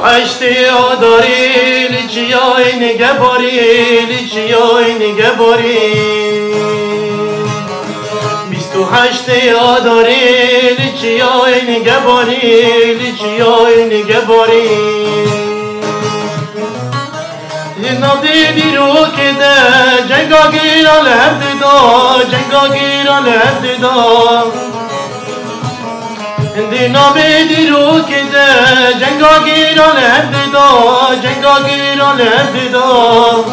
28 آذاری لجیای نگهباری لجیای نگهباری 28 آذاری لجیای نگهباری لجیای نگهباری نادی رو که ده جنگا گیران لحد دا جنگا گیران لحد دا دی نابی رو که ده جنگا گیران لحد دا جنگا گیران لحد دا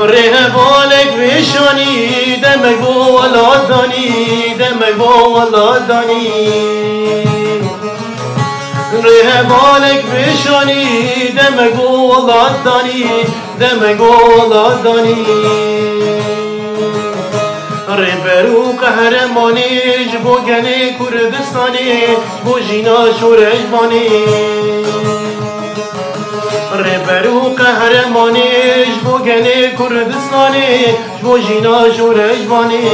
ره بالک بشانی دمک بو ولاد دانی دمک بو ولاد دانی ره بالک بشانی دمک بو ولاد دانی دمک بو ولاد دانی ره برو قهرمانیش بو گنه کردستانی بو جینا شورش بانی ره برو قهرمانیش بو گنه کردستانی بو جینا شورش بانی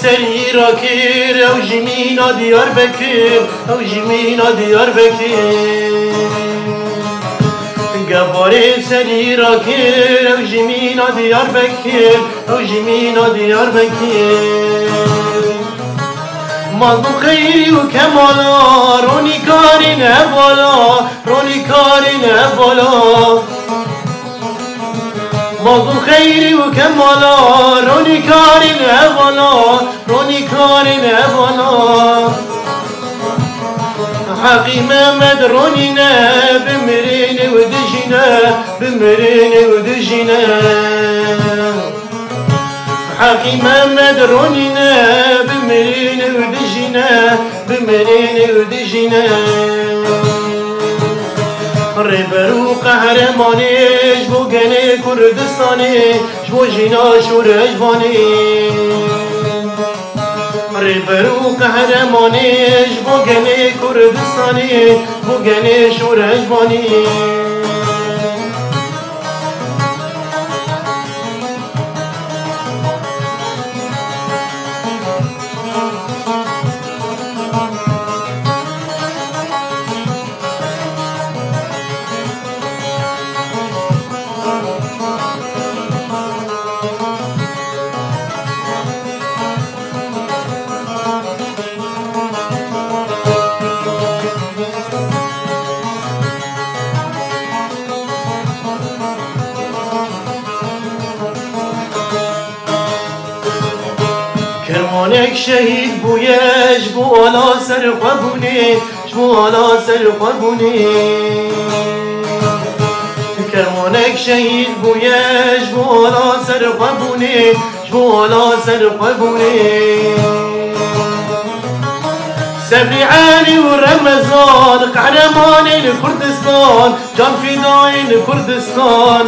سری را کیر او جمینا دیار بکیر او جمینا دیار بکیر گباری سری را کیر او جمینا دیار بکیر او جمینا دیار بکیر مظلوم خیری و کمالا رونی کاری نوالا رونی کاری نوالا مظلوم خیری و کمالا رونی کاری نوالا رونی کاری نوالا حقی محمد رونی نه بمرین و دجینه بمرین و دجینه حقی محمد رونی نه بمرین و دجینه بمرین و دجینه ریبرو قهرمانیش بو گنه کردستانی بو جینا شورش بانی ریبرو قهرمانیش بو گنه کردستانی بو گنه شورش بانی کرمانک شهید بویش بو آلا سر خوابونی بو آلا سر خوابونی کرمانک شهید بویش بو آلا سر خوابونی بو آلا سر خوابونی سبری علی و رمضان قهرمان کردستان جان فدای کردستان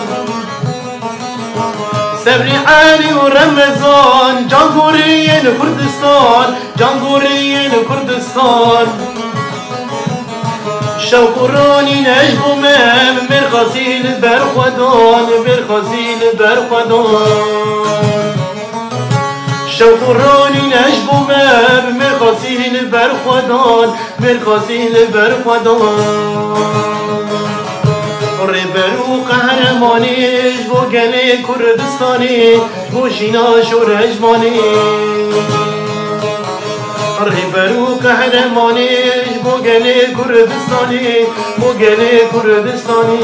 سبری علی و رمضان جانگوری کردستان جانگوری کردستان شوکرانی نجبو من مرخزیل برخودان برخزیل برخودان شوکرانی نجبو من مرخزیل برخودان مرخزیل برخودان ریبرو قهرمانیش بو گنه کردستانی بو جینا شورش بانی ریبرو قهرمانیش بو گنه کردستانی بو گنه کردستانی